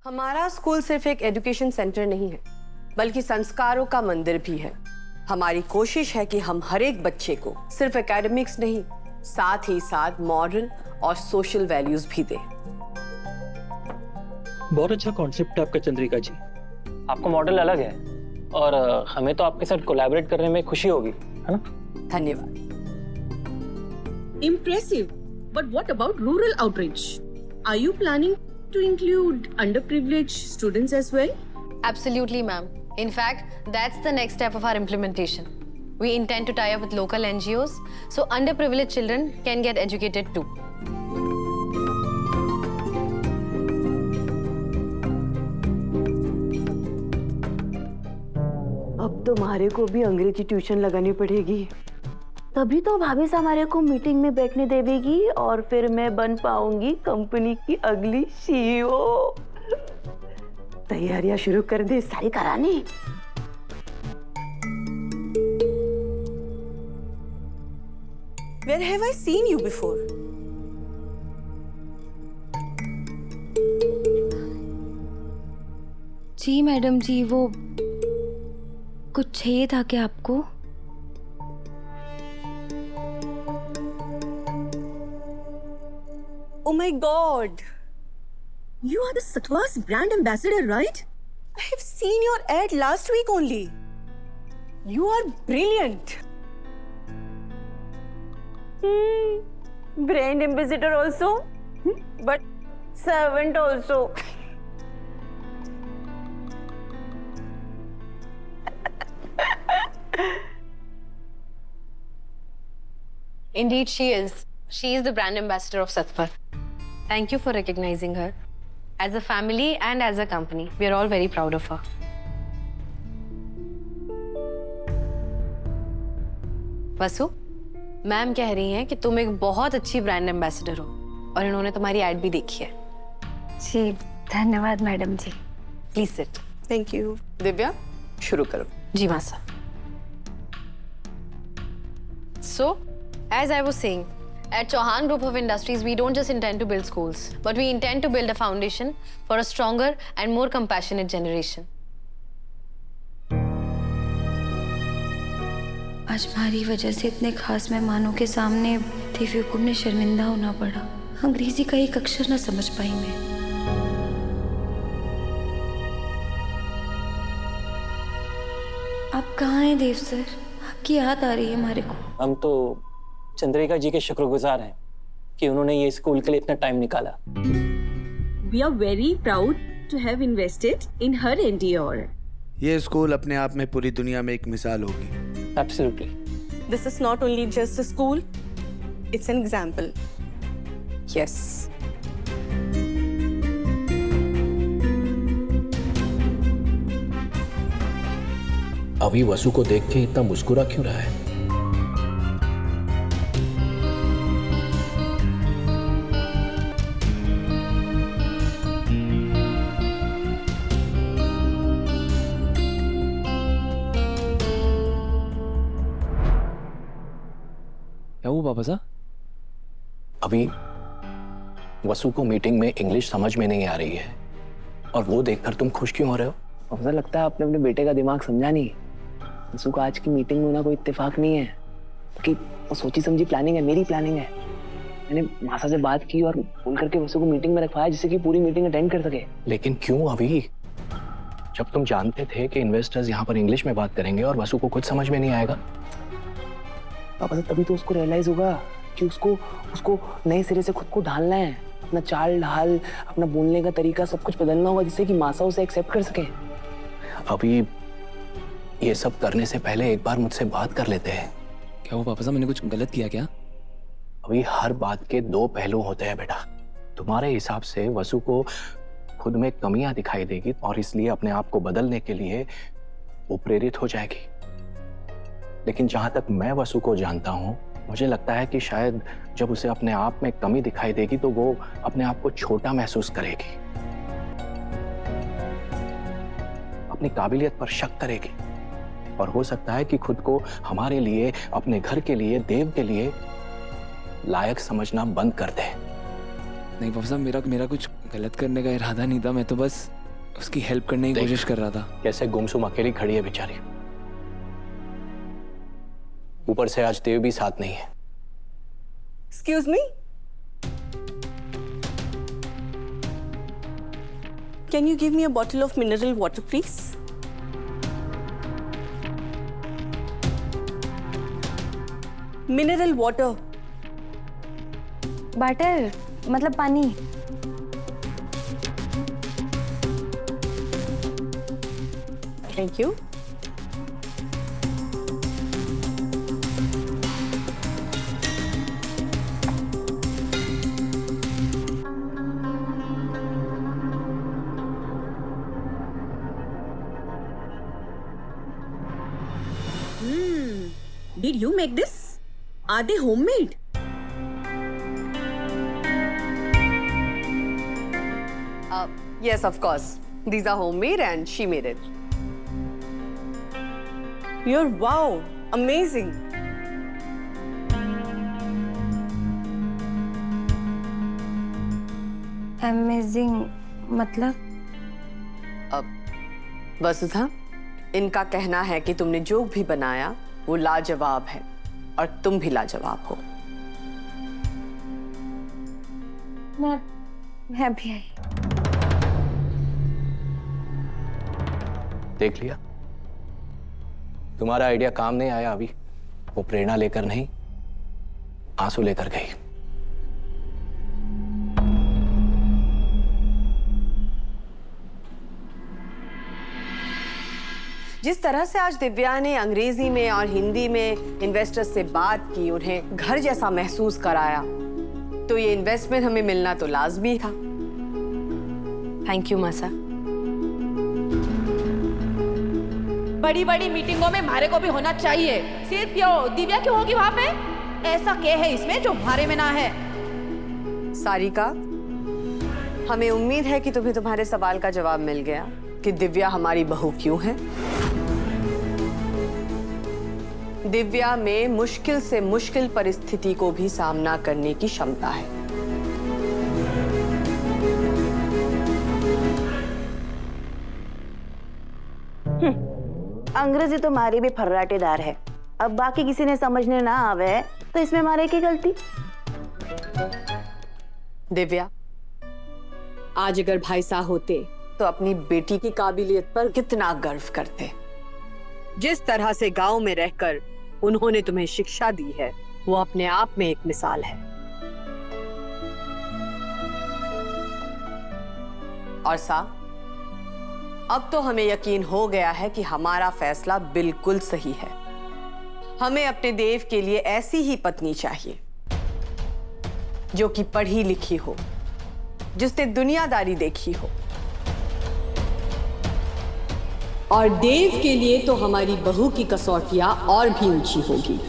हमारा स्कूल सिर्फ एक एजुकेशन सेंटर नहीं है, बल्कि संस्कारों का मंदिर भी है। हमारी कोशिश है कि हम हर एक बच्चे को सिर्फ एकेडमिक्स नहीं, साथ ही साथ मॉरल और सोशल वैल्यूज भी दें। बहुत अच्छा कॉन्सेप्ट है आपका चंद्रिका जी। आपका मॉडल अलग है और हमें तो आपके साथ कोलैबोरेट करने में खुशी होगी, है ना? धन्यवाद। Impressive. But what about rural outreach? Are you planning to include underprivileged students as well? Absolutely, ma'am. In fact, that's the next step of our implementation. We intend to tie up with local NGOs so underprivileged children can get educated too. अब तुम्हारे को भी अंग्रेजी tuition लगानी पड़ेगी, तभी तो भाभी से हमारे को मीटिंग में बैठने देवेगी और फिर मैं बन पाऊंगी कंपनी की अगली सीईओ। तैयारियां शुरू कर दे सारी करानी। Where have I seen you before? जी मैडम जी, वो कुछ चाहिए था क्या आपको? Oh my God! You are the Sattva's brand ambassador, right? I have seen your ad last week only. You are brilliant. Brand ambassador also, but servant also. Indeed, she is. She is the brand ambassador of Sattva. Thank you for recognizing her. As a family and as a company, we are all very proud of her. Vasu, ma'am कह रही हैं कि तुम एक बहुत अच्छी brand ambassador हो और इन्होंने तुम्हारी एड भी देखी है। जी धन्यवाद मैडम जी। Please sit. Thank you. Divya, शुरू करो। जी मासा। So, as I was saying, at Chauhan Group of Industries, we don't just intend to build schools, but we intend to build a foundation for a stronger and more compassionate generation. आज हमारी वजह से इतने खास मेहमानों के सामने दिव्य को ने शर्मिंदा होना पड़ा। अंग्रेजी का एक अक्षर ना समझ पाई मैं। आप कहाँ हैं देव सर? आपकी याद आ रही है हमारे को। हम तो चंद्रिका जी के शुक्रगुजार हैं कि उन्होंने ये स्कूल के लिए इतना टाइम निकाला। We are very proud to have invested in her endeavor. ये स्कूल अपने आप में पूरी दुनिया में एक मिसाल होगी। Absolutely. This is not only just a school, it's an example. Yes. अभी वसु को देख के इतना मुस्कुरा क्यों रहा है? क्या हुआ पापा साहब? अभी वसु को मीटिंग में इंग्लिश समझ में नहीं आ रही है और वो देखकर तुम खुश क्यों हो रहे हो? मुझे लगता है आपने अपने बेटे का दिमाग समझा नहीं। वसु का आज की मीटिंग में होना कोई इत्तेफाक नहीं है कि वो सोची समझी प्लानिंग है, मेरी प्लानिंग है। मैंने मासा से बात की और बोल करके वसु को मीटिंग में रखवाया जिससे कि पूरी मीटिंग अटेंड कर सके। लेकिन क्यों अभी? जब तुम जानते थे कि इन्वेस्टर्स यहाँ पर इंग्लिश में बात करेंगे और वसु को कुछ समझ में नहीं आएगा। पापा तभी तो उसको रियलाइज होगा कि उसको नए सिरे से खुद को ढालना है। अपना चाल ढाल, अपना बोलने का तरीका सब कुछ बदलना होगा जिससे कि मासा उसे एक्सेप्ट कर सके। अभी ये सब करने से पहले एक बार मुझसे बात कर लेते हैं। क्या हुआ पापा साहब, मैंने कुछ गलत किया क्या? अभी हर बात के दो पहलू होते हैं बेटा। तुम्हारे हिसाब से वसु को खुद में कमियां दिखाई देगी और इसलिए अपने आप को बदलने के लिए वो प्रेरित हो जाएगी। लेकिन जहां तक मैं वसु को जानता हूं, मुझे लगता है कि शायद जब उसे अपने आप में कमी दिखाई देगी तो वो अपने आप को छोटा महसूस करेगी, अपनी काबिलियत पर शक करेगी और हो सकता है कि खुद को हमारे लिए, अपने घर के लिए, देव के लिए लायक समझना बंद कर दे। नहीं पापा साहब, मेरा कुछ गलत करने का इरादा नहीं था। मैं तो बस उसकी हेल्प करने की देख। कोशिश कर रहा था। कैसे गुमसुम अकेली खड़ी है बेचारी। ऊपर से आज देव भी साथ नहीं है। Excuse me? Can you give me a bottle of mineral water, please? Mineral water. Water मतलब पानी। Thank you. Did you make this? Are they homemade? Yes, of course. These are homemade and she made it. You're wow, amazing. Amazing मतलब? वसुधा, इनका कहना है कि तुमने जो भी बनाया वो लाजवाब है और तुम भी लाजवाब हो। मैं भी आई। देख लिया, तुम्हारा आइडिया काम नहीं आया अभी। वो प्रेरणा लेकर नहीं, आंसू लेकर गई। जिस तरह से आज दिव्या ने अंग्रेजी में और हिंदी में इन्वेस्टर्स से बात की, उन्हें घर जैसा महसूस कराया, तो ये इन्वेस्टमेंट हमें मिलना तो लाजमी था। थैंक यू मासा। बड़ी बड़ी मीटिंगों में हमारे को भी होना चाहिए। सिर्फ यो दिव्या क्यों होगी वहां पे? ऐसा क्या है इसमें जो हमारे में ना है? सारिका, हमें उम्मीद है कि तुम्हें तुम्हारे सवाल का जवाब मिल गया कि दिव्या हमारी बहू क्यों है। दिव्या में मुश्किल से मुश्किल परिस्थिति को भी सामना करने की क्षमता है। अंग्रेजी तो मारी भी फर्राटेदार है। अब बाकी किसी ने समझने ना आवे तो इसमें मारे की गलती। दिव्या, आज अगर भाई साहब होते तो अपनी बेटी की काबिलियत पर कितना गर्व करते। जिस तरह से गांव में रहकर उन्होंने तुम्हें शिक्षा दी है, वो अपने आप में एक मिसाल है। और सा, अब तो हमें यकीन हो गया है कि हमारा फैसला बिल्कुल सही है। हमें अपने देव के लिए ऐसी ही पत्नी चाहिए जो कि पढ़ी लिखी हो, जिसने दुनियादारी देखी हो। और देव के लिए तो हमारी बहू की कसौटियां और भी ऊंची होगी।